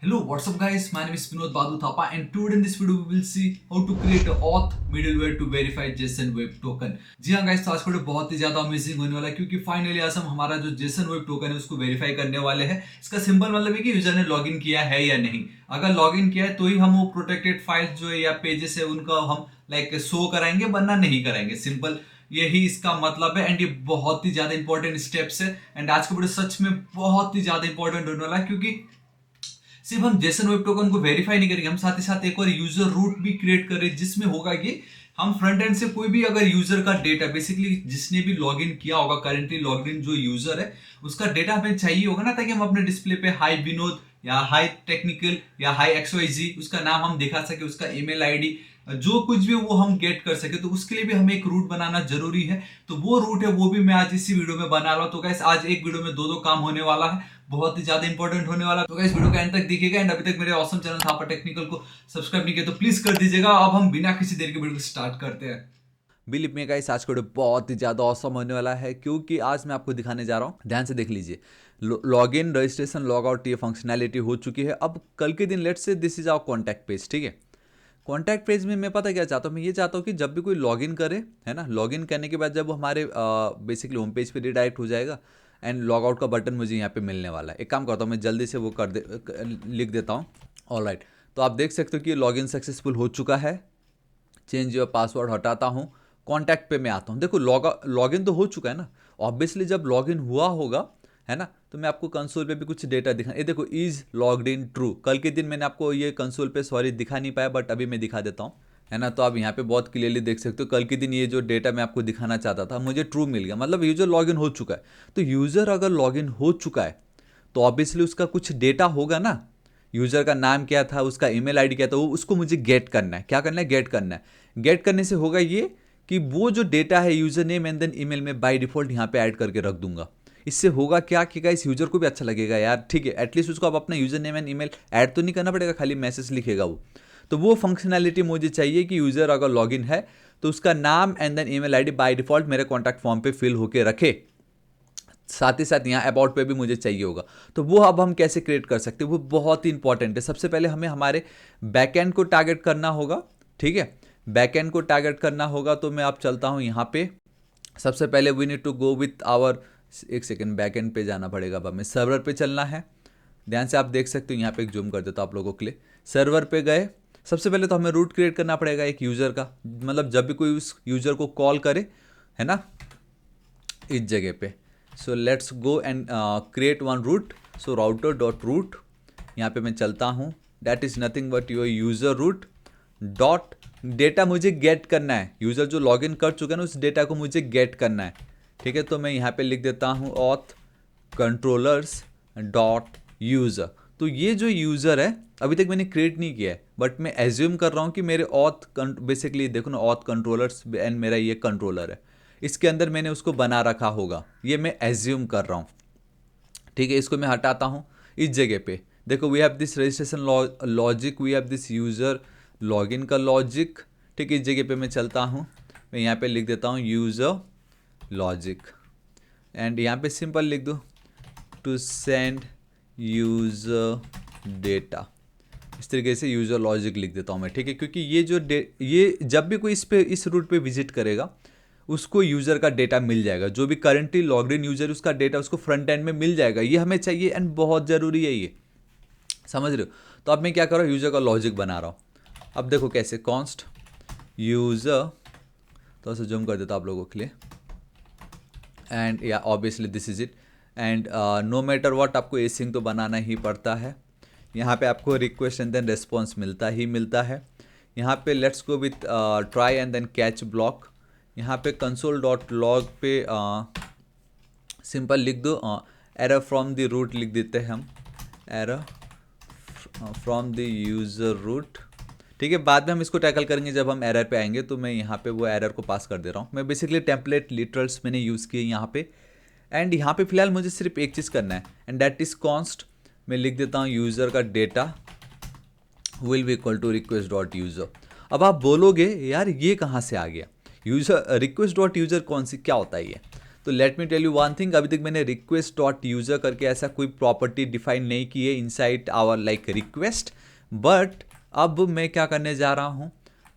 Hello, what's up guys? My name is Vinod Badu Thapa and today in this video we will see how to create a auth middleware to verify JSON Web Token। जी हाँ guys, तो आज का video बहुत ही ज्यादा amazing होने वाला है क्योंकि फाइनली आज हम हमारा जो JSON Web Token है उसको वेरीफाई करने वाले हैं। इसका सिंपल मतलब है कि यूजर ने लॉगिन किया है या नहीं। अगर लॉगिन किया है तो ही हम वो प्रोटेक्टेड फाइल्स जो है या पेजेस है उनका हम लाइक शो कराएंगे, वरना नहीं कराएंगे। सिंपल यही इसका मतलब है एंड ये बहुत ही ज्यादा इंपॉर्टेंट स्टेप्स है। एंड आज का वीडियो सच में बहुत ही ज्यादा इंपॉर्टेंट होने वाला है क्योंकि सिर्फ हम जेसन वेब टोकन को वेरीफाई नहीं करेंगे, हम साथ ही साथ एक और यूजर रूट भी क्रिएट कर रहे हैं जिसमें होगा कि हम फ्रंट एंड से कोई भी अगर यूजर का डेटा बेसिकली जिसने भी लॉगिन किया होगा, करेंटली लॉग्ड इन जो यूजर है उसका डेटा हमें चाहिए होगा ना, ताकि हम अपने डिस्प्ले पे हाई विनोद या हाई टेक्निकल या हाई XYZ उसका नाम हम दिखा सके, उसका ईमेल आईडी जो कुछ भी वो हम गेट कर सके। तो उसके लिए भी हमें एक रूट बनाना जरूरी है। तो वो रूट है वो भी मैं आज इसी वीडियो में बना रहा हूं। तो गाइस आज एक वीडियो में दो काम होने वाला है, बहुत ही ज्यादा इंपॉर्टेंट होने वाला है। तो गाइस वीडियो का एंड तक देखिएगा एंड अभी तक मेरे ऑसम चैनल थापा टेक्निकल को सब्सक्राइब नहीं किया तो प्लीज कर दीजिएगा। अब हम बिना किसी देर के वीडियो को स्टार्ट करते हैं। बिलीव मी गाइस, आज का वीडियो बहुत ही ज़्यादा औसम होने वाला है क्योंकि आज मैं आपको दिखाने जा रहा हूँ। ध्यान से देख लीजिए, log in, registration, log out ये फंक्शनैलिटी हो चुकी है। अब कल के दिन let's say this is our contact page, ठीक है। कॉन्टैक्ट पेज में मैं पता क्या चाहता हूँ, मैं ये चाहता हूँ कि जब भी कोई लॉगिन करे, है ना, लॉगिन करने के बाद जब वो हमारे बेसिकली होम पेज पे रिडायरेक्ट हो जाएगा एंड लॉग आउट का बटन मुझे यहाँ पे मिलने वाला है। एक काम करता हूँ, मैं जल्दी से वो लिख देता हूँ। ऑलराइट, तो आप देख सकते हो कि लॉगिन सक्सेसफुल हो चुका है। चेंज योर पासवर्ड हटाता हूँ, कॉन्टैक्ट पे मैं आता हूँ। देखो लॉगिन तो हो चुका है ना। ऑब्वियसली जब लॉगिन हुआ होगा, है ना, तो मैं आपको कंसोल पे भी कुछ डेटा दिखा, ये देखो इज लॉग्ड इन ट्रू। कल के दिन मैंने आपको ये कंसोल पे सॉरी दिखा नहीं पाया, बट अभी मैं दिखा देता हूँ, है ना। तो आप यहाँ पे बहुत क्लियरली देख सकते हो कल के दिन ये जो डेटा मैं आपको दिखाना चाहता था मुझे ट्रू मिल गया, मतलब यूजर लॉगिन हो चुका है। तो यूजर अगर लॉगिन हो चुका है तो ऑब्वियसली उसका कुछ डेटा होगा ना। यूजर का नाम क्या था, उसका ईमेल आईडी क्या था, वो उसको मुझे गेट करना है। क्या करना है? गेट करना है। गेट करने से होगा ये कि वो जो डेटा है user name and then email में बाय डिफॉल्ट यहाँ पे ऐड करके रख दूंगा। इससे होगा क्या कि इस यूजर को भी अच्छा लगेगा यार, ठीक है, एटलीस्ट उसको अब अपना user name and email add तो नहीं करना पड़ेगा, खाली मैसेज लिखेगा वो। तो वो फंक्शनैलिटी मुझे चाहिए कि यूजर अगर लॉगिन है तो उसका नाम and then email ID by default मेरे कॉन्टैक्ट फॉर्म पे फिल होके रखे। साथ ही साथ यहाँ अबाउट पे भी मुझे चाहिए होगा। तो वो अब हम कैसे क्रिएट कर सकते हैं, वो बहुत ही इंपॉर्टेंट है। सबसे पहले हमें हमारे बैकएंड को टारगेट करना होगा, ठीक है। बैकएंड को टारगेट करना होगा तो मैं अब चलता हूँ यहाँ पे। सबसे पहले we need to go with our, एक सेकेंड, बैकएंड पे जाना पड़ेगा। अब हमें सर्वर पे चलना है। ध्यान से आप देख सकते हो, यहाँ पे एक जूम कर देता हूँ आप लोगों के लिए। सर्वर पे गए, सबसे पहले तो हमें रूट क्रिएट करना पड़ेगा एक यूज़र का, मतलब जब भी कोई उस यूज़र को कॉल करे, है ना, इस जगह पे। So let's go and create one route. So router dot route, यहाँ पे मैं चलता हूँ। That is nothing but your user route dot data मुझे गेट करना है। यूज़र जो लॉगिन कर चुका है ना, उस डेटा को मुझे गेट करना है, ठीक है। तो मैं यहाँ पे लिख देता हूँ ऑथ कंट्रोलर्स डॉट यूज़र। तो ये जो यूज़र है अभी तक मैंने क्रिएट नहीं किया है, बट मैं एज्यूम कर रहा हूँ कि मेरे ऑथ बेसिकली देखो ना, ऑथ कंट्रोलर्स एंड मेरा ये कंट्रोलर है, इसके अंदर मैंने उसको बना रखा होगा, ये मैं एज्यूम कर रहा हूँ, ठीक है। इसको मैं हटाता हूँ। इस जगह पे देखो we have this registration logic, we have this user login का लॉजिक, ठीक है। इस जगह पे मैं चलता हूँ, मैं यहाँ पे लिख देता हूँ यूज़र लॉजिक एंड यहाँ पे सिंपल लिख दूँ टू सेंड यूज़र डेटा। इस तरीके से यूज़र लॉजिक लिख देता हूँ मैं, ठीक है। क्योंकि ये जब भी कोई इस रूट पे विजिट करेगा उसको यूज़र का डेटा मिल जाएगा, जो भी करंटली लॉग्ड इन यूज़र उसका डेटा उसको फ्रंट एंड में मिल जाएगा। ये हमें चाहिए एंड बहुत ज़रूरी है ये, समझ रहे हो। तो अब मैं क्या कर रहा हूँ, यूज़र का लॉजिक बना रहा हूँ। अब देखो कैसे, कॉन्स्ट यूज़र, थोड़ा सा जूम कर देता आप लोगों के लिए, एंड या obviously this is it. And no matter what आपको एसिंग तो बनाना ही पड़ता है। यहाँ पे आपको रिक्वेस्ट एंड देन रिस्पॉन्स मिलता ही मिलता है। यहाँ पे let's go with try and then catch block. यहाँ पे कंसोल डॉट लॉग पे सिंपल लिख दो एरर फ्रॉम द रूट, लिख देते हैं हम error from the user route, ठीक है। बाद में हम इसको टैकल करेंगे जब हम एरर पे आएंगे। तो मैं यहाँ पे वो एरर को पास कर दे रहा हूँ। मैं बेसिकली टेम्पलेट लिटरल्स मैंने यूज़ किए यहाँ पे, एंड यहाँ पे फिलहाल मुझे सिर्फ एक चीज़ करना है एंड दैट इज़ कॉन्स्ट। मैं लिख देता हूँ यूज़र का data will be equal to request dot user. अब आप बोलोगे यार ये कहाँ से आ गया, यूज़र रिक्वेस्ट डॉट यूज़र कौन सी क्या होता है ये। तो let me tell you one thing, अभी तक मैंने रिक्वेस्ट डॉट यूजर करके ऐसा कोई प्रॉपर्टी डिफाइन नहीं की है inside our like request, but अब मैं क्या करने जा रहा हूँ,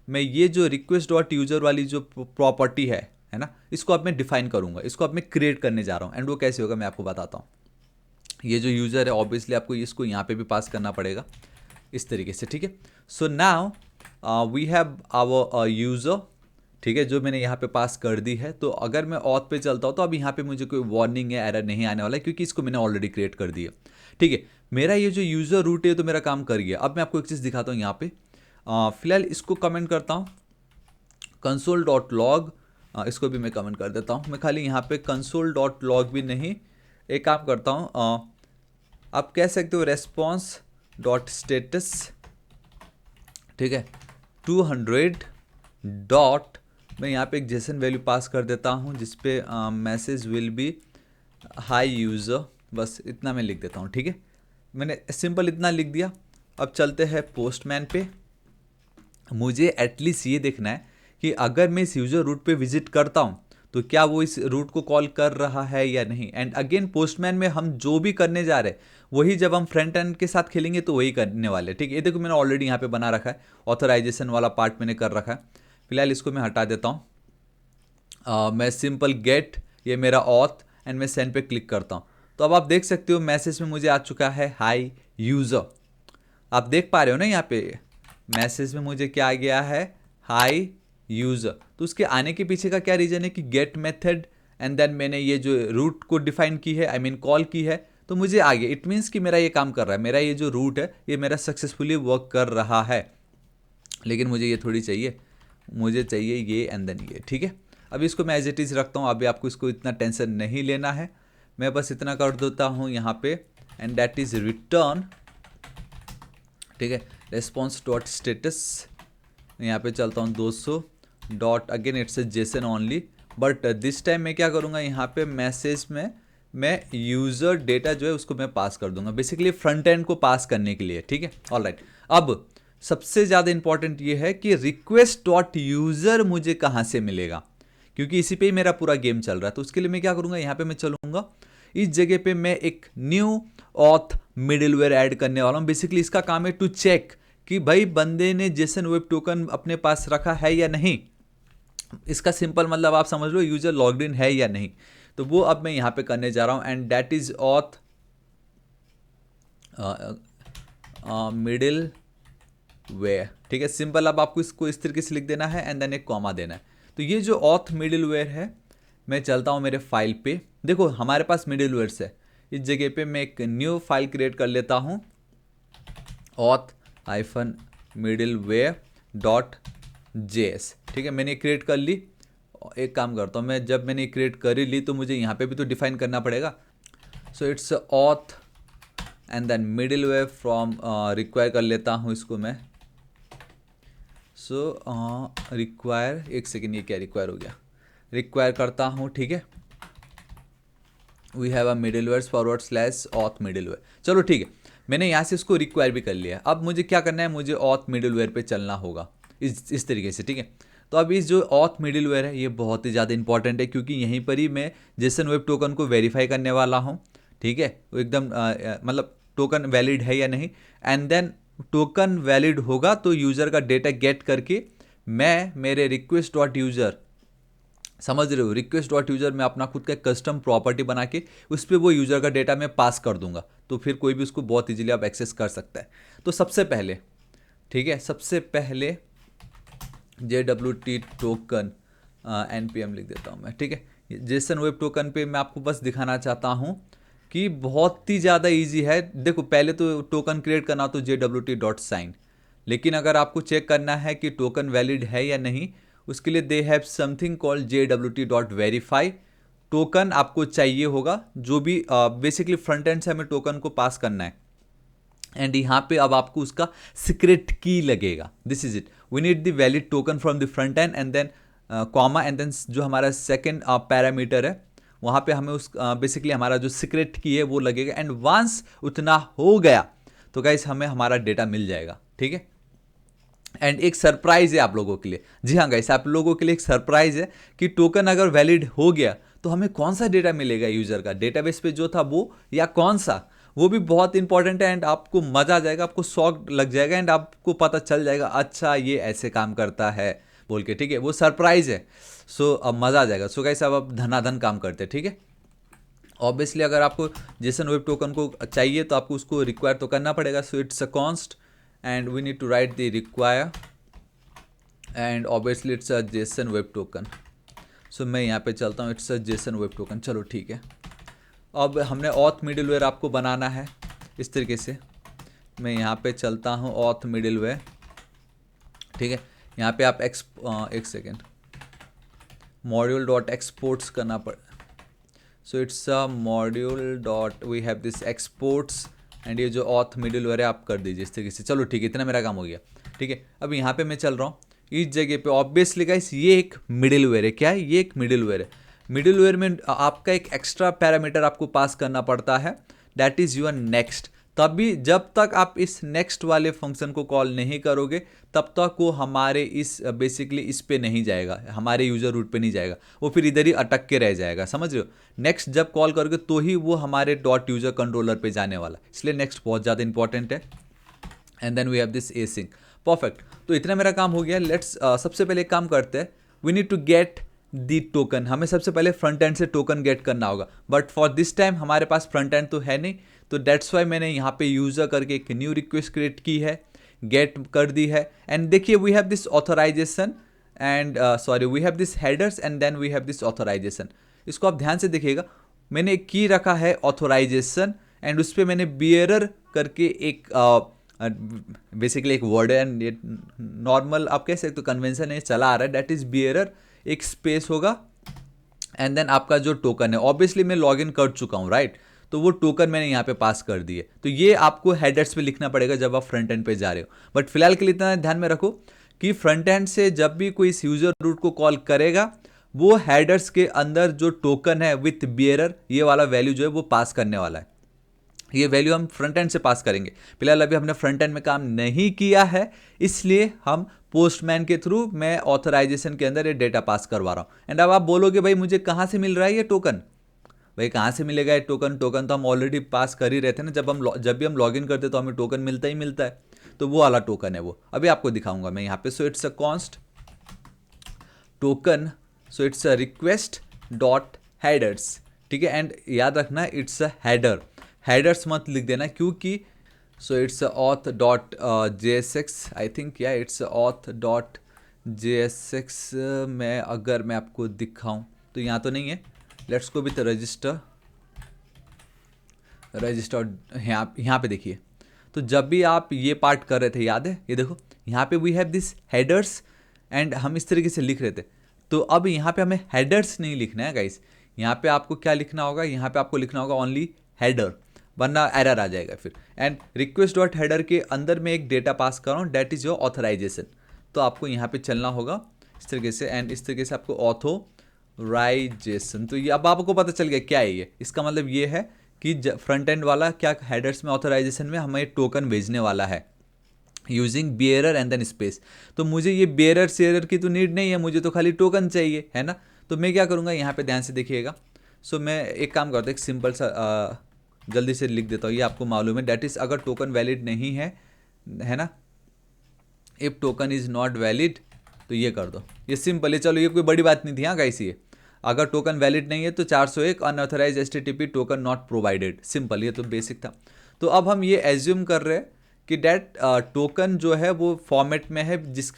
मैं ये जो रिक्वेस्ट डॉट यूजर वाली जो प्रॉपर्टी है ना, इसको अब मैं डिफाइन करूँगा, इसको अब मैं क्रिएट करने जा रहा हूँ। एंड वो कैसे होगा मैं आपको बताता हूँ। ये जो यूज़र है ऑब्वियसली आपको इसको यहाँ पे भी पास करना पड़ेगा इस तरीके से, ठीक है। So now we have our user, ठीक है, जो मैंने यहाँ पे पास कर दी है। तो अगर मैं ऑथ पे चलता हूँ तो अब यहाँ पे मुझे कोई वार्निंग या एरर नहीं आने वाला है, क्योंकि इसको मैंने ऑलरेडी क्रिएट कर दिया, ठीक है। मेरा ये जो यूज़र रूट है तो मेरा काम कर गया। अब मैं आपको एक चीज़ दिखाता हूँ यहाँ पे, फिलहाल इसको कमेंट करता हूँ console.log, इसको भी मैं कमेंट कर देता हूँ। मैं खाली यहाँ पे console.log भी नहीं, एक काम करता हूँ, आप कह सकते हो response.status, ठीक है, 200 डॉट, मैं यहाँ पे एक जेसन वैल्यू पास कर देता हूँ जिसपे message will be high user, बस इतना मैं लिख देता हूँ, ठीक है। मैंने सिंपल इतना लिख दिया। अब चलते हैं पोस्टमैन पे। मुझे एटलीस्ट ये देखना है कि अगर मैं इस यूज़र रूट पे विजिट करता हूँ तो क्या वो इस रूट को कॉल कर रहा है या नहीं। एंड अगेन पोस्टमैन में हम जो भी करने जा रहे हैं वही जब हम फ्रंट एंड के साथ खेलेंगे तो वही करने वाले, ठीक है। ये देखो मैंने ऑलरेडी यहाँ पे बना रखा है, ऑथराइजेशन वाला पार्ट मैंने कर रखा है। फिलहाल इसको मैं हटा देता हूँ। मैं सिंपल गेट, ये मेरा ऑथ, एंड मैं सेंड पे क्लिक करता हूँ। तो अब आप देख सकते हो मैसेज में मुझे आ चुका है हाई यूज़र। आप देख पा रहे हो ना, यहाँ पे मैसेज में मुझे क्या आ गया है, हाई यूज़र। तो उसके आने के पीछे का क्या रीज़न है कि गेट मेथड एंड देन मैंने ये जो रूट को डिफाइन की है, आई मीन कॉल की है, तो मुझे आ गया। इट मीन्स कि मेरा ये काम कर रहा है, मेरा ये जो रूट है ये मेरा सक्सेसफुली वर्क कर रहा है। लेकिन मुझे ये थोड़ी चाहिए, मुझे चाहिए ये एंड देन ये, ठीक है। अभी इसको मैं एज इट इज़ रखता हूँ, अभी आपको इसको इतना टेंशन नहीं लेना है। मैं बस इतना कर देता हूँ यहाँ पे, एंड दैट इज़ रिटर्न, ठीक है, रेस्पॉन्स डॉट स्टेटस। यहाँ पे चलता हूँ 200 dot, again it's Jason only, but this time मैं क्या करूँगा, यहाँ पे मैसेज में मैं यूज़र डेटा जो है उसको मैं पास कर दूंगा, बेसिकली फ्रंट एंड को पास करने के लिए, ठीक है। ऑलराइट, अब सबसे ज़्यादा इंपॉर्टेंट ये है कि रिक्वेस्ट डॉट यूज़र मुझे कहाँ से मिलेगा, क्योंकि इसी पे ही मेरा पूरा गेम चल रहा है। तो उसके लिए मैं क्या करूँगा, यहाँ पे मैं चलूँगा, इस जगह पे मैं एक न्यू ऑथ मिडिलवेयर ऐड करने वाला हूँ। बेसिकली इसका काम है टू चेक कि भाई बंदे ने जेसन वेब टोकन अपने पास रखा है या नहीं। इसका सिंपल मतलब आप समझ लो यूजर लॉग्ड इन है या नहीं। तो वो अब मैं यहाँ पे करने जा रहा हूँ, and that is auth middleware, ठीक है, सिंपल। अब आपको इसको इस तरीके से लिख देना है एंड देन एक कॉमा देना है। तो ये जो ऑथ मिडिल वेयर है, मैं चलता हूँ मेरे फाइल पे, देखो हमारे पास मिडिल वेयर्स है। इस जगह पे मैं एक न्यू फाइल क्रिएट कर लेता हूँ, auth hyphen middleware dot JS, ठीक है। मैंने क्रिएट कर ली। एक काम करता हूँ मैं, जब मैंने क्रिएट कर ही ली तो मुझे यहाँ पे भी तो डिफाइन करना पड़ेगा। So it's auth and then middleware from, require कर लेता हूँ इसको मैं। सो रिक्वायर, एक सेकेंड, ये क्या रिक्वायर हो गया, रिक्वायर करता हूँ, ठीक है। We have a middleware forward slash auth middleware, चलो ठीक है, मैंने यहाँ से इसको रिक्वायर भी कर लिया। अब मुझे क्या करना है, मुझे ऑथ मिडिलवेयर पे चलना होगा इस तरीके से, ठीक है। तो अब इस जो ऑथ मिडिलवेयर है ये बहुत ही ज़्यादा इंपॉर्टेंट है, क्योंकि यहीं पर ही मैं जेसन वेब टोकन को वेरीफाई करने वाला हूँ, ठीक है। वो एकदम मतलब टोकन वैलिड है या नहीं, एंड देन टोकन वैलिड होगा तो यूज़र का डेटा गेट करके मैं मेरे रिक्वेस्ट डॉट यूज़र, समझ रहे हो, रिक्वेस्ट डॉट यूज़र में अपना खुद का कस्टम प्रॉपर्टी बना के उस पर वो यूज़र का डेटा मैं पास कर दूंगा, तो फिर कोई भी उसको बहुत इजीली आप एक्सेस कर सकता है। तो सबसे पहले, ठीक है, सबसे पहले JWT टोकन NPM लिख देता हूँ मैं, ठीक है। जेसन वेब टोकन पे मैं आपको बस दिखाना चाहता हूँ कि बहुत ही ज़्यादा इजी है। देखो पहले तो टोकन क्रिएट करना तो JWT डॉट साइन, लेकिन अगर आपको चेक करना है कि टोकन वैलिड है या नहीं, उसके लिए they have something called JWT dot verify. Token आपको चाहिए होगा, जो भी बेसिकली फ्रंट एंड से हमें टोकन को पास करना है, एंड यहाँ पे अब आपको उसका सीक्रेट की लगेगा। This is it, we need the valid token from the front end then comma, and then जो हमारा सेकेंड पैरामीटर है वहाँ पे हमें उस बेसिकली हमारा जो सीक्रेट की है वो लगेगा। एंड वंस उतना हो गया तो गाइस हमें हमारा डेटा मिल जाएगा, ठीक है। एंड एक सरप्राइज है आप लोगों के लिए, जी हाँ गाइस, आप लोगों के लिए एक सरप्राइज है कि टोकन अगर वैलिड हो गया तो हमें कौन सा डेटा मिलेगा यूज़र का, डेटाबेस पे जो था वो या कौन सा, वो भी बहुत इंपॉर्टेंट है। एंड आपको मज़ा आ जाएगा, आपको शौक लग जाएगा एंड आपको पता चल जाएगा अच्छा ये ऐसे काम करता है बोल के, ठीक है। वो सरप्राइज है। सो अब मज़ा आ जाएगा। सो गाइस अब धनाधन काम करते हैं, ठीक है। ऑब्वियसली अगर आपको जेसन वेब टोकन को चाहिए तो आपको उसको रिक्वायर तो करना पड़ेगा। So it's a const and we need to write the require and obviously it's a JSON web token. So मैं यहाँ पे चलता हूँ, it's a JSON web token. चलो ठीक है। अब हमने ऑथ मिडिलवेयर आपको बनाना है इस तरीके से। मैं यहाँ पे चलता हूँ ऑथ मिडिलवेयर, ठीक है। यहाँ पे आप एक सेकेंड, मॉड्यूल डॉट एक्सपोर्ट्स करना पड़। So it's a module dot we have this exports and ये जो ऑथ मिडिलवेयर है आप कर दीजिए इस तरीके से। चलो ठीक है, इतना मेरा काम हो गया, ठीक है। अब यहाँ पे मैं चल रहा हूँ इस जगह पे। ऑब्वियसली गाइस ये एक मिडिलवेयर है। क्या है ये? एक मिडिलवेयर है। मिडिलवेयर में आपका एक एक्स्ट्रा पैरामीटर आपको पास करना पड़ता है, दैट इज़ योर नेक्स्ट। तभी जब तक आप इस नेक्स्ट वाले फंक्शन को कॉल नहीं करोगे तब तक वो हमारे इस बेसिकली इस पे नहीं जाएगा, हमारे यूज़र रूट पे नहीं जाएगा, वो फिर इधर ही अटक के रह जाएगा, समझ रहे हो। नेक्स्ट जब कॉल करोगे तो ही वो हमारे डॉट यूज़र कंट्रोलर पे जाने वाला, इसलिए नेक्स्ट बहुत ज़्यादा इंपॉर्टेंट है। And then we have this async. Perfect. तो इतना मेरा काम हो गया। लेट्स सबसे पहले एक काम करते हैं, we need to get the token. हमें सबसे पहले फ्रंट एंड से टोकन गेट करना होगा, बट फॉर दिस टाइम हमारे पास फ्रंट एंड तो है नहीं, तो दैट्स वाई मैंने यहाँ पे यूज़र करके एक न्यू रिक्वेस्ट क्रिएट की है, गेट कर दी है। एंड देखिए we have this authorization and sorry we have this headers and then we have this authorization. इसको आप ध्यान से देखिएगा, मैंने एक की रखा है ऑथराइजेशन एंड उस पर मैंने बियरर करके एक बेसिकली एक वर्ड है एंड ये नॉर्मल आप कह सकते हो कन्वेंशन है चला आ रहा है, दैट इज बियरर, एक स्पेस होगा एंड देन आपका जो टोकन है। ऑब्वियसली मैं लॉग इन कर चुका हूँ राइट, तो वो टोकन मैंने यहाँ पे पास कर दिए। तो ये आपको हेडर्स पे लिखना पड़ेगा जब आप फ्रंट एंड पे जा रहे हो। बट फिलहाल के लिए इतना ध्यान में रखो कि फ्रंट एंड से जब भी कोई इस यूजर रूट को कॉल करेगा वो हेडर्स के अंदर जो टोकन है विथ बियरर ये वाला वैल्यू जो है वो पास करने वाला है। ये वैल्यू हम फ्रंट एंड से पास करेंगे। फिलहाल अभी हमने फ्रंट एंड में काम नहीं किया है, इसलिए हम पोस्टमैन के थ्रू मैं ऑथराइजेशन के अंदर ये डेटा पास करवा रहा हूँ। एंड अब आप बोलोगे भाई मुझे कहाँ से मिल रहा है ये टोकन? भाई कहाँ से मिलेगा ये टोकन? टोकन तो हम ऑलरेडी पास कर ही रहते हैं ना, जब भी हम लॉग इन करते तो हमें टोकन मिलता ही मिलता है। तो वो वाला टोकन है वो, अभी आपको दिखाऊंगा मैं यहाँ पे। सो it's a const token, so it's a request dot headers, ठीक है। एंड याद रखना इट्स अ हेडर, हेडर्स मत लिख देना क्योंकि सो it's auth dot JSX I think, या इट्स ऑथ डॉट JSX में अगर मैं आपको दिखाऊं तो यहाँ तो नहीं है। लेट्स गो विथ रजिस्टर, यहाँ पे देखिए। तो जब भी आप ये पार्ट कर रहे थे याद है, ये देखो यहाँ पे we have this headers and हम इस तरीके से लिख रहे थे। तो अब यहाँ पे हमें हेडर्स नहीं लिखना है गाइस, यहाँ पे आपको क्या लिखना होगा, यहाँ पे आपको लिखना होगा ओनली हेडर, वरना एरर आ जाएगा फिर। एंड रिक्वेस्ट डॉट हेडर के अंदर मैं एक डेटा पास कर रहा हूँ, डेट इज योर ऑथराइजेशन। तो आपको यहाँ पे चलना होगा इस तरीके से एंड इस तरीके से आपको ऑथोराइजेशन। तो ये अब आपको पता चल गया क्या है ये। इसका मतलब ये है कि फ्रंट एंड वाला क्या हेडर्स में ऑथराइजेशन में हमें टोकन भेजने वाला है using bearer and then space. तो मुझे ये बियरर शेयरर की तो नीड नहीं है, मुझे तो खाली टोकन चाहिए है ना। तो मैं क्या करूँगा यहाँ पे ध्यान से देखिएगा। सो मैं एक काम करता हूँ, एक सिंपल सा जल्दी से लिख देता हूँ, ये आपको मालूम है। डेट इज़ अगर टोकन वैलिड नहीं है ना, if token is not valid तो ये कर दो, ये सिंपल है। चलो ये कोई बड़ी बात नहीं थी हाँ गाइस। ये अगर टोकन वैलिड नहीं है तो 401 unauthorized HTTP token not provided, simple, ये तो बेसिक था। तो अब हम ये एज्यूम कर रहे हैं कि डेट टोकन जो है वो फॉर्मेट में है जिस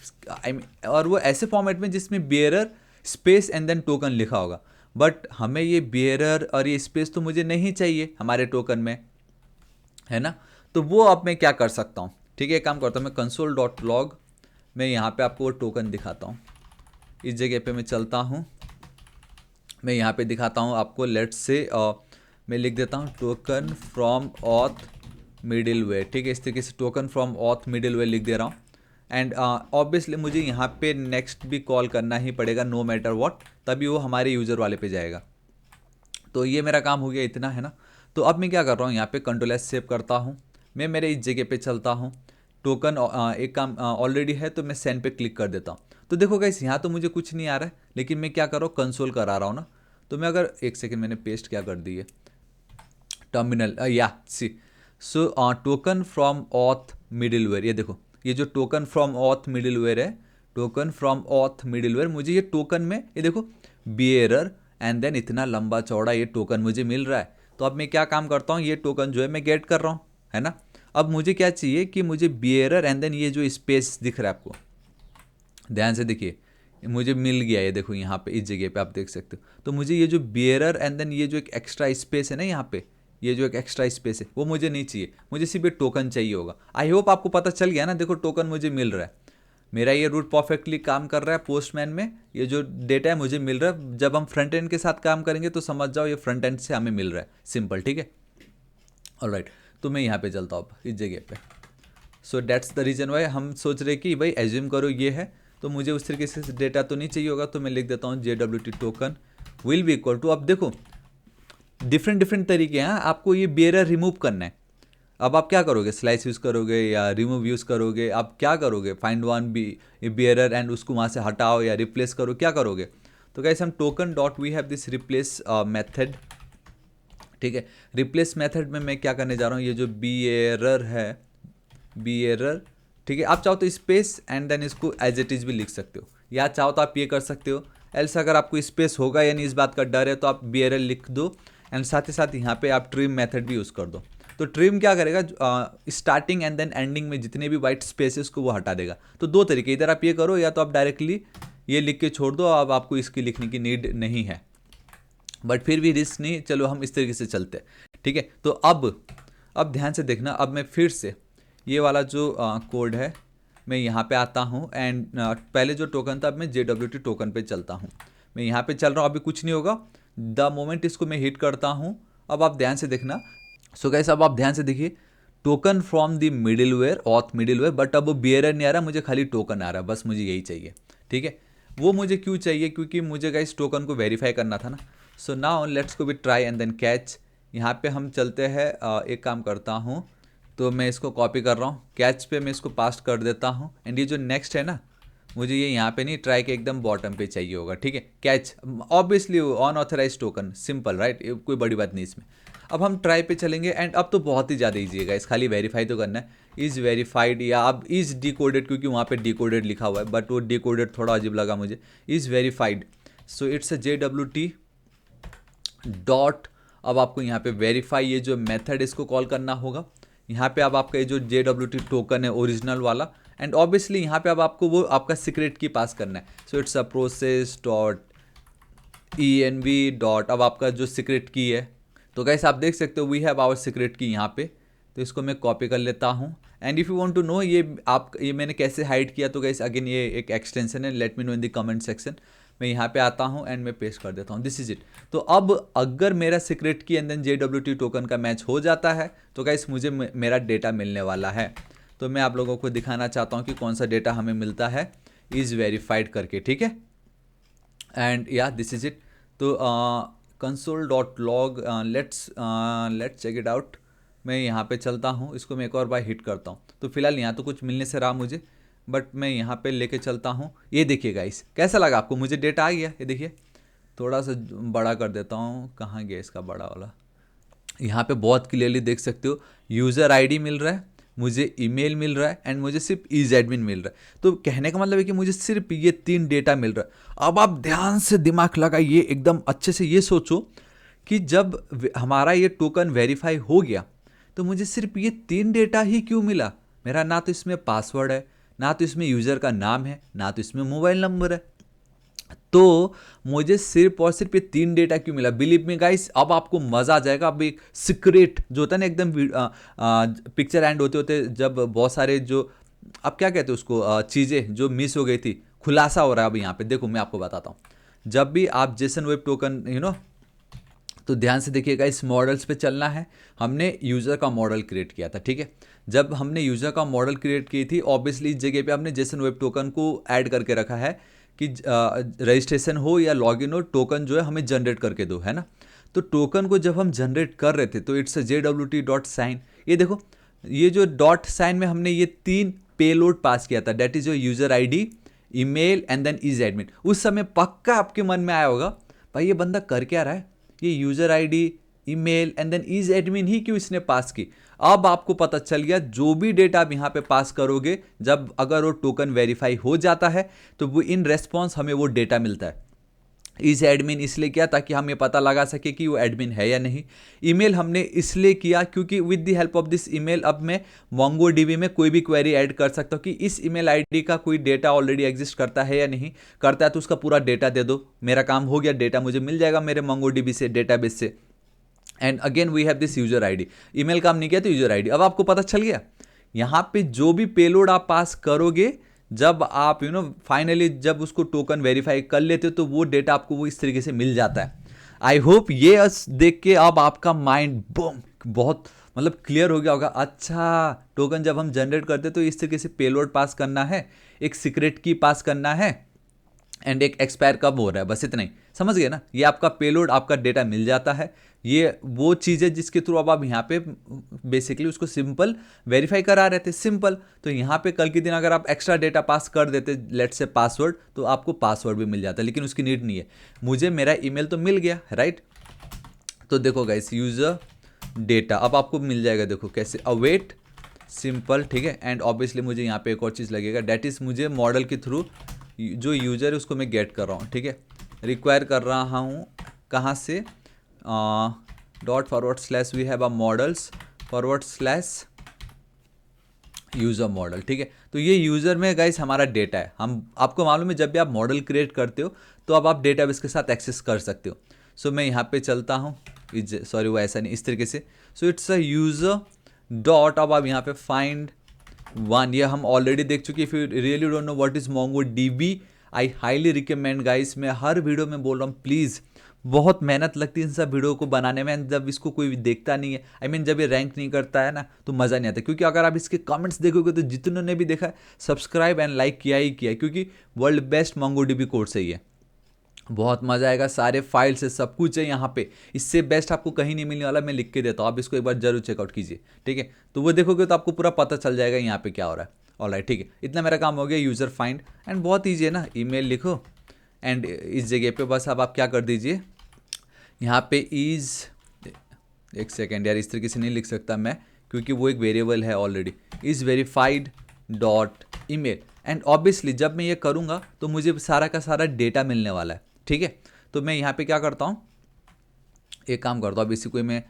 और वो ऐसे फॉर्मेट में जिसमें bearer space and then token लिखा होगा। बट हमें ये बियरर और ये स्पेस तो मुझे नहीं चाहिए हमारे टोकन में, है ना। तो वो अब मैं क्या कर सकता हूँ, ठीक है, एक काम करता हूँ मैं कंसोल डॉट लॉग में यहाँ पे आपको वो टोकन दिखाता हूँ। इस जगह पे मैं चलता हूँ, मैं यहाँ पे दिखाता हूँ आपको। लेट्स से मैं लिख देता हूँ टोकन फ्रॉम ऑथ मिडिलवेयर, ठीक है, इस तरीके से टोकन फ्रॉम ऑथ मिडिलवेयर लिख दे रहा हूँ। एंड ऑब्वियसली मुझे यहाँ पे नेक्स्ट भी कॉल करना ही पड़ेगा नो मैटर व्हाट, तभी वो हमारे यूज़र वाले पे जाएगा। तो ये मेरा काम हो गया इतना, है ना। तो अब मैं क्या कर रहा हूँ, यहाँ पे कंट्रोल एस सेव करता हूँ, मैं मेरे इस जगह पे चलता हूँ। टोकन एक काम ऑलरेडी है तो मैं सेंड पे क्लिक कर देता हूँ। तो देखो गाइस यहाँ तो मुझे कुछ नहीं आ रहा है, लेकिन मैं क्या कर रहा हूँ, कंसोल करा रहा हूँ ना। तो मैं अगर एक सेकेंड मैंने पेस्ट क्या कर दी है टर्मिनल या सी सो टोकन फ्रॉम ऑथ मिडिलवेयर, ये देखो ये जो टोकन फ्रॉम ऑथ मिडिलवेयर है, टोकन फ्रॉम ऑथ मिडिलवेयर, मुझे ये टोकन में ये देखो बियरर एंड देन इतना लंबा चौड़ा ये टोकन मुझे मिल रहा है। तो अब मैं क्या काम करता हूँ, ये टोकन जो है मैं गेट कर रहा हूँ, है ना। अब मुझे क्या चाहिए कि मुझे बियरर एंड देन ये जो स्पेस दिख रहा है आपको, ध्यान से देखिए, मुझे मिल गया ये देखो यहाँ पे इस जगह पे आप देख सकते हो। तो मुझे ये जो बियरर एंड देन ये जो एक एक्स्ट्रा स्पेस है ना यहाँ पे, ये जो एक एक्स्ट्रा स्पेस है वो मुझे नहीं चाहिए, मुझे सिर्फ एक टोकन चाहिए होगा। आई होप आपको पता चल गया ना, देखो टोकन मुझे मिल रहा है, मेरा ये रूट परफेक्टली काम कर रहा है पोस्टमैन में, ये जो डेटा है मुझे मिल रहा है। जब हम फ्रंट एंड के साथ काम करेंगे तो समझ जाओ ये फ्रंट एंड से हमें मिल रहा है, सिंपल, ठीक है। ऑलराइट, तो मैं यहाँ पे चलता हूँ अब इस जगह पे। So that's the reason why हम सोच रहे कि भाई एज्यूम करो ये है, तो मुझे उस तरीके से डेटा तो नहीं चाहिए होगा, तो मैं लिख देता हूँ JWT token will be equal to, अब देखो डिफरेंट तरीके हैं आपको ये बियरर रिमूव करना है। अब आप क्या करोगे, स्लाइस यूज़ करोगे या रिमूव यूज़ करोगे, आप क्या करोगे, फाइंड वन बियरर एंड उसको वहाँ से हटाओ या रिप्लेस करो, क्या करोगे। तो गाइस हम token dot we have this replace method, ठीक है। रिप्लेस मेथड में मैं क्या करने जा रहा हूँ, ये जो बियरर है, बियरर, ठीक है, आप चाहो तो स्पेस एंड देन इसको एज इट इज़ भी लिख सकते हो, या चाहो तो आप ये कर सकते हो। एल्स अगर आपको स्पेस होगा यानी इस बात का डर है तो आप बियरर लिख दो एंड साथ ही साथ यहाँ पे आप ट्रिम मेथड भी यूज़ कर दो। तो ट्रिम क्या करेगा, स्टार्टिंग एंड देन एंडिंग में जितने भी वाइट स्पेसेस को वो हटा देगा। तो दो तरीके, इधर आप ये करो या तो आप डायरेक्टली ये लिख के छोड़ दो, अब आपको इसकी लिखने की नीड नहीं है, बट फिर भी रिस्क नहीं, चलो हम इस तरीके से चलते हैं, ठीक है। तो अब ध्यान से देखना, अब मैं फिर से ये वाला जो कोड है मैं यहाँ पे आता हूँ एंड पहले जो टोकन था अब मैं JWT टोकन पे चलता हूँ, मैं यहाँ पे चल रहा हूँ, अभी कुछ नहीं होगा द मोमेंट इसको मैं हिट करता हूँ। अब आप ध्यान से देखना, सो गाइस अब आप ध्यान से देखिए, token from the middleware auth middleware, but अब वो बियरर नहीं आ रहा, मुझे खाली टोकन आ रहा है, बस मुझे यही चाहिए, ठीक है। वो मुझे क्यों चाहिए, क्योंकि मुझे गाइस टोकन को वेरीफाई करना था ना। So now let's go with try and then catch. यहाँ पे हम चलते हैं, एक काम करता हूँ, तो मैं इसको कॉपी कर रहा हूँ, कैच पे मैं इसको पास्ट कर देता हूँ एंड ये जो नेक्स्ट है ना, मुझे ये यहाँ पे नहीं, ट्राई के एकदम बॉटम पे चाहिए होगा, ठीक है। Catch obviously unauthorized token, simple right, कोई बड़ी बात नहीं इसमें। अब हम ट्राई पे चलेंगे एंड अब तो बहुत ही ज़्यादा ईजी है गाइस, खाली वेरीफाई तो करना है, इज़ वेरीफाइड या अब इज़ डिकोडेड, क्योंकि वहाँ पे डिकोडेड लिखा हुआ है बट वो डिकोडेड थोड़ा अजीब लगा मुझे, is verified. So it's a JWT dot, अब आपको यहाँ पे वेरीफाई ये जो मेथड इसको कॉल करना होगा। यहाँ पे अब आपका ये जो JWT टोकन है ओरिजिनल वाला, एंड ऑब्वियसली यहाँ पे अब आपको वो आपका सीक्रेट की पास करना है। सो it's a process dot env dot, अब आपका जो सीक्रेट की है, तो गाइस आप देख सकते हो वी हैव आवर सीक्रेट की यहाँ पे, तो इसको मैं कॉपी कर लेता हूँ and if you want to know ये मैंने कैसे हाइड किया, तो गाइस अगेन ये एक एक्सटेंशन है, let me know in the comment section. मैं यहाँ पे आता हूँ एंड मैं पेस्ट कर देता हूँ, दिस इज इट। तो अब अगर मेरा सीक्रेट की एंड देन JWT टोकन का मैच हो जाता है तो गाइस मुझे मेरा डेटा मिलने वाला है। तो मैं आप लोगों को दिखाना चाहता हूँ कि कौन सा डेटा हमें मिलता है इज़ वेरीफाइड करके, ठीक है। एंड या दिस इज इट। तो console.log let's check it out. मैं यहाँ पे चलता हूँ, इसको मैं एक और बार हिट करता हूँ, तो फिलहाल यहाँ तो कुछ मिलने से रहा मुझे, बट मैं यहाँ पे लेके चलता हूँ। ये देखिए गाइस, कैसा लगा आपको, मुझे डेटा आ गया, ये देखिए थोड़ा सा बड़ा कर देता हूँ, कहाँ गया इसका बड़ा वाला, यहाँ पे बहुत क्लियरली देख सकते हो, यूज़र आईडी मिल रहा है, मुझे ईमेल मिल रहा है एंड मुझे सिर्फ ईज एडमिन मिल रहा है। तो कहने का मतलब है कि मुझे सिर्फ ये 3 डेटा मिल रहा है। अब आप ध्यान से दिमाग लगाइए, एकदम अच्छे से ये सोचो कि जब हमारा ये टोकन वेरीफाई हो गया तो मुझे सिर्फ ये 3 डेटा ही क्यों मिला। मेरा ना तो इसमें पासवर्ड है, ना तो इसमें यूज़र का नाम है, ना तो इसमें मोबाइल नंबर है, तो मुझे सिर्फ और सिर्फ ये 3 डेटा क्यों मिला। बिलीव मी गाइस, अब आपको मज़ा आ जाएगा। अब एक सीक्रेट जो होता है ना, एकदम पिक्चर एंड होते होते जब बहुत सारे जो अब क्या कहते हैं उसको, चीज़ें जो मिस हो गई थी, खुलासा हो रहा है। अब यहाँ पे देखो मैं आपको बताता हूँ, जब भी आप जेसन वेब टोकन तो ध्यान से देखिएगा, इस मॉडल्स पे चलना है। हमने यूज़र का मॉडल क्रिएट किया था, ठीक है। जब हमने यूज़र का मॉडल क्रिएट की थी, ऑब्वियसली इस जगह पे हमने जेसन वेब टोकन को ऐड करके रखा है कि रजिस्ट्रेशन हो या लॉगिन हो, टोकन जो है हमें जनरेट करके दो, है ना। तो टोकन को जब हम जनरेट कर रहे थे तो इट्स JWT डॉट साइन, ये देखो ये जो डॉट साइन में हमने ये 3 पेलोड पास किया था, that is your user ID, email and then is admin. उस समय पक्का आपके मन में आया होगा भाई ये बंदा कर क्या रहा है, ये user ID, email and then is admin ही क्यों इसने पास की। अब आपको पता चल गया, जो भी डेटा आप यहाँ पे पास करोगे, जब अगर वो टोकन वेरीफाई हो जाता है तो वो इन रेस्पॉन्स हमें वो डेटा मिलता है। इज एडमिन इसलिए किया ताकि हम ये पता लगा सके कि वो एडमिन है या नहीं। ईमेल हमने इसलिए किया क्योंकि with the help of this email अब मैं मोंगोडीबी में कोई भी क्वेरी ऐड कर सकता हूँ कि इस ईमेल आईडी का कोई डेटा ऑलरेडी एग्जिस्ट करता है या नहीं, करता है तो उसका पूरा डेटा दे दो, मेरा काम हो गया, डेटा मुझे मिल जाएगा मेरे मोंगोडीबी से, डेटाबेस से। And again we have this user ID, email काम नहीं किया तो यूजर आईडी। अब आपको पता चल गया, यहाँ पे जो भी पेलोड आप पास करोगे, जब आप फाइनली जब उसको टोकन वेरीफाई कर लेते हो तो वो डेटा आपको वो इस तरीके से मिल जाता है। आई होप ये देख के अब आपका माइंड बूम बहुत मतलब क्लियर हो गया होगा। अच्छा, टोकन जब हम जनरेट करते तो इस तरीके से पेलोड पास करना है, एक सीक्रेट की पास करना है एंड एक एक्सपायर कब हो रहा है, बस इतना ही। समझ गए ना, ये आपका पेलोड, आपका डेटा मिल जाता है। ये वो चीज़ है जिसके थ्रू अब आप यहाँ पे बेसिकली उसको सिंपल वेरीफाई करा रहे थे, सिंपल। तो यहाँ पे कल के दिन अगर आप एक्स्ट्रा डेटा पास कर देते, लेट से पासवर्ड, तो आपको पासवर्ड भी मिल जाता है, लेकिन उसकी नीड नहीं है। मुझे मेरा ईमेल तो मिल गया, राइट। तो देखो गाइस, यूज़र डेटा अब आपको मिल जाएगा, देखो कैसे, अवेट सिंपल, ठीक है। एंड ऑब्वियसली मुझे यहाँ पे एक और चीज़ लगेगा, डैट इज़ मुझे मॉडल के थ्रू जो यूज़र है उसको मैं गेट कर रहा हूँ, ठीक है, रिक्वायर कर रहा हूँ कहाँ से, ./ we have a models / user model, ठीक है। तो ये यूज़र में गाइस हमारा डेटा है। हम आपको मालूम है जब भी आप मॉडल क्रिएट करते हो तो अब आप डेटाबेस के साथ एक्सेस कर सकते हो। सो मैं यहाँ पे चलता हूँ, सॉरी वो ऐसा नहीं, इस तरीके से। सो इट्स अ यूज़र डॉट, अब आप यहाँ पे फाइंड वन, ये हम ऑलरेडी देख चुके। If you really don't know what is MongoDB, I highly recommend guys, मैं हर वीडियो में बोल रहा हूँ, प्लीज़, बहुत मेहनत लगती है इन सब वीडियो को बनाने में। जब इसको कोई देखता नहीं है, आई मीन जब ये रैंक नहीं करता है ना, तो मज़ा नहीं आता। क्योंकि अगर आप इसके कमेंट्स देखोगे तो जितनों ने भी देखा है, सब्सक्राइब एंड लाइक किया ही किया, क्योंकि वर्ल्ड बेस्ट मोंगोडीबी कोर्स है ये। बहुत मज़ा आएगा, सारे फाइल्स है, सब कुछ है यहाँ पे, इससे बेस्ट आपको कहीं नहीं मिलने वाला। मैं लिख के देता हूँ, आप इसको एक बार जरूर चेकआउट कीजिए, ठीक है। तो वो देखोगे तो आपको पूरा पता चल जाएगा यहाँ पे क्या हो रहा है। ऑलराइट, ठीक है, इतना मेरा काम हो गया यूज़र फाइंड। एंड बहुत ईजी है ना, ईमेल लिखो एंड इस जगह पे बस अब आप क्या कर दीजिए, यहाँ पे इज़, एक सेकेंड यार, इस तरीके से नहीं लिख सकता मैं क्योंकि वो एक वेरिएबल है already, is verified dot email. And obviously जब मैं ये करूँगा तो मुझे सारा का सारा डेटा मिलने वाला है, ठीक है। तो मैं यहाँ पे क्या करता हूँ, एक काम करता हूँ, अब इसी को मैं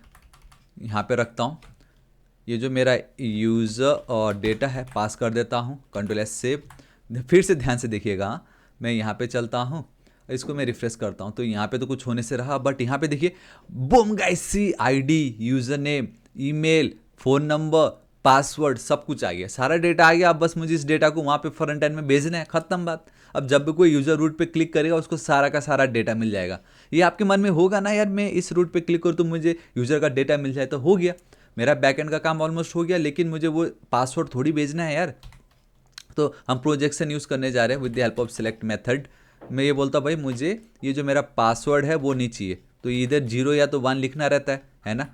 यहाँ पे रखता हूँ, ये जो मेरा यूज़र और डेटा है पास कर देता हूँ, Ctrl+S सेव। फिर से ध्यान से देखिएगा, मैं यहाँ पे चलता हूँ, इसको मैं रिफ्रेश करता हूँ, तो यहाँ पे तो कुछ होने से रहा, बट यहाँ पे देखिए, boom guys, see ID, user name, email, phone number, password, सब कुछ आ गया, सारा डेटा आ गया। अब बस मुझे इस डेटा को वहाँ पे फ्रंट एंड में भेजना है, खत्म बात। अब जब भी कोई यूज़र रूट पे क्लिक करेगा उसको सारा का सारा डेटा मिल जाएगा। ये आपके मन में होगा ना यार, मैं इस रूट पे क्लिक करूँ तो मुझे यूज़र का डेटा मिल जाए, तो हो गया, मेरा बैकएंड का काम ऑलमोस्ट हो गया। लेकिन मुझे वो पासवर्ड थोड़ी भेजना है यार, तो हम प्रोजेक्शन यूज़ करने जा रहे हैं with the help of select method. मैं ये बोलता भाई मुझे ये जो मेरा पासवर्ड है वो नहीं चाहिए, तो इधर 0 या तो 1 लिखना रहता है ना।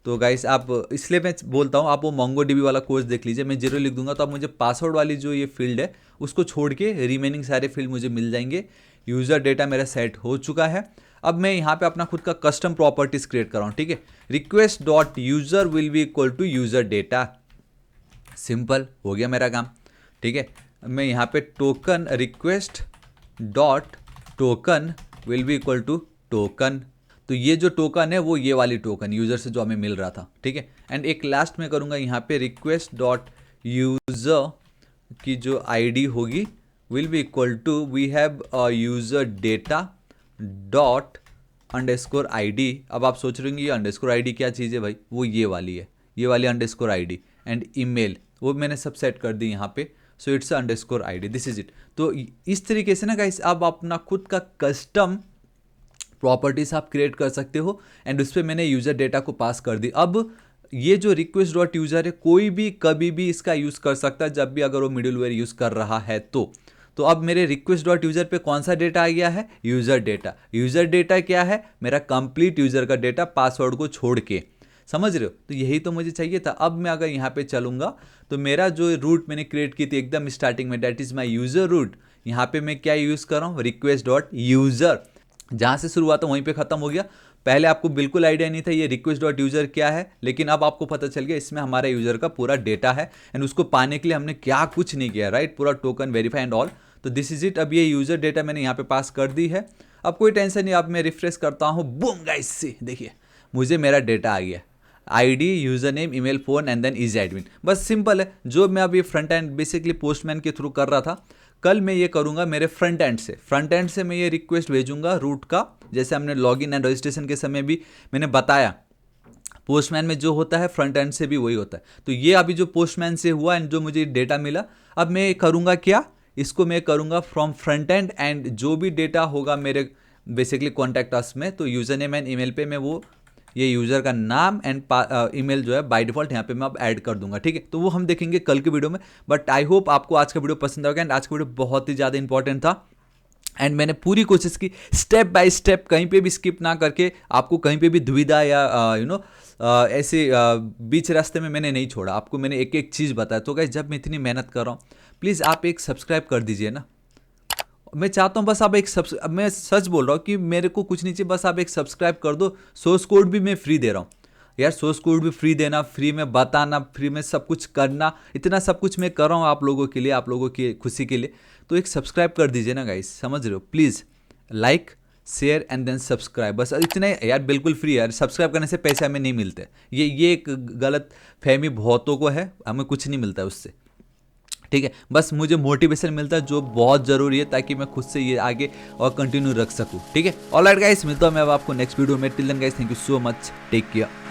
तो गाइस आप, इसलिए मैं बोलता हूँ आप वो मोंगोडीबी वाला कोर्स देख लीजिए, मैं 0 लिख दूंगा तो आप मुझे पासवर्ड वाली जो ये फील्ड है उसको छोड़ के रिमेनिंग सारे फील्ड मुझे मिल जाएंगे। यूज़र डेटा मेरा सेट हो चुका है। अब मैं यहाँ पे अपना खुद का कस्टम प्रॉपर्टीज क्रिएट कर रहा हूँ, ठीक है। Request dot user will be equal to user data, simple हो गया मेरा काम, ठीक है। मैं यहाँ पे token request dot token will be equal to token, तो ये जो टोकन है वो ये वाली टोकन यूज़र से जो हमें मिल रहा था, ठीक है। एंड एक लास्ट में करूँगा यहाँ पे रिक्वेस्ट डॉट यूज़र की जो आईडी होगी will be equal to we have user data dot underscore ID. अब आप सोच रहे होंगे ये अंडरस्कोर आईडी क्या चीज़ है भाई, वो ये वाली है, ये वाली अंडरस्कोर आईडी। एंड ईमेल वो मैंने सब सेट कर दी यहाँ पे, so it's underscore ID, this is it. तो इस तरीके से ना गाइस आप अपना खुद का कस्टम प्रॉपर्टीज आप क्रिएट कर सकते हो। एंड उस पर मैंने यूज़र डेटा को पास कर दी। अब ये जो रिक्वेस्ट डॉट यूज़र है कोई भी कभी भी इसका यूज़ कर सकता है, जब भी अगर वो मिडिलवेयर यूज़ कर रहा है तो अब मेरे रिक्वेस्ट डॉट यूज़र पे कौन सा डेटा आ गया है, यूज़र डेटा। यूज़र डेटा क्या है, मेरा कंप्लीट यूज़र का डेटा पासवर्ड को छोड़ के, समझ रहे हो। तो यही तो मुझे चाहिए था। अब मैं अगर यहाँ पे चलूँगा तो मेरा जो रूट मैंने क्रिएट की थी एकदम स्टार्टिंग में, that is my user route, यहाँ पे मैं क्या यूज़ कर रहा हूँ, रिक्वेस्ट डॉट यूज़र। जहाँ से शुरू हुआ था वहीं पे ख़त्म हो गया। पहले आपको बिल्कुल आइडिया नहीं था ये रिक्वेस्ट डॉट यूज़र क्या है, लेकिन अब आपको पता चल गया इसमें हमारे यूज़र का पूरा डेटा है एंड उसको पाने के लिए हमने क्या कुछ नहीं किया, राइट, पूरा टोकन वेरीफाई एंड ऑल। तो दिस इज इट। अब ये यूज़र डेटा मैंने यहाँ पे पास कर दी है। अब कोई टेंशन नहीं, अब मैं रिफ्रेश करता हूँ, बूम गाइस से देखिए मुझे मेरा डेटा आ गया, ID, user name, email, phone and then is admin. बस सिंपल है। जो मैं अभी फ्रंट एंड बेसिकली पोस्टमैन के थ्रू कर रहा था, कल मैं ये करूँगा मेरे फ्रंट एंड से मैं ये रिक्वेस्ट भेजूंगा रूट का, जैसे हमने लॉगिन एंड रजिस्ट्रेशन के समय भी मैंने बताया पोस्टमैन में जो होता है फ्रंट एंड से भी वही होता है। तो ये अभी जो पोस्टमैन से हुआ एंड जो मुझे डेटा मिला, अब मैं करूँगा क्या, इसको मैं करूँगा फ्रॉम फ्रंट एंड जो भी डेटा होगा मेरे बेसिकली कॉन्टैक्ट अस में, तो यूज़र नेम एंड ईमेल पे मैं वो ये यूज़र का नाम एंड ईमेल जो है बाय डिफ़ॉल्ट यहाँ पे मैं अब ऐड कर दूंगा, ठीक है। तो वो हम देखेंगे कल के वीडियो में। बट आई होप आपको आज का वीडियो पसंद आएगा एंड आज का वीडियो बहुत ही ज़्यादा इंपॉर्टेंट था एंड मैंने पूरी कोशिश की स्टेप बाय स्टेप कहीं पे भी स्किप ना करके आपको कहीं पे भी दुविधा या ऐसे बीच रास्ते में मैंने नहीं छोड़ा, आपको मैंने एक एक चीज़ बताया। तो गाइस जब मैं इतनी मेहनत कर रहा हूँ प्लीज़ आप एक सब्सक्राइब कर दीजिए ना। मैं चाहता हूँ बस आप एक मैं सच बोल रहा हूँ कि मेरे को कुछ नहीं चाहिए, बस आप एक सब्सक्राइब कर दो। सोर्स कोड भी मैं फ्री दे रहा हूँ यार, सोर्स कोड भी फ्री देना, फ्री में बताना, फ्री में सब कुछ करना, इतना सब कुछ मैं कर रहा हूँ आप लोगों के लिए, आप लोगों की खुशी के लिए। तो एक सब्सक्राइब कर दीजिए ना गाइस, समझ रहे हो, please like share and then subscribe, बस इतना ही यार, बिल्कुल फ्री यार। सब्सक्राइब करने से पैसे हमें नहीं मिलते, ये एक गलत फहमी बहुतों को है, हमें कुछ नहीं मिलता है उससे, ठीक है। बस मुझे मोटिवेशन मिलता है जो बहुत ज़रूरी है ताकि मैं खुद से ये आगे और कंटिन्यू रख सकूँ, ठीक है। ऑलराइट गाइस, मिलता हूँ मैं अब आपको नेक्स्ट वीडियो में। Till then guys, thank you so much, take care.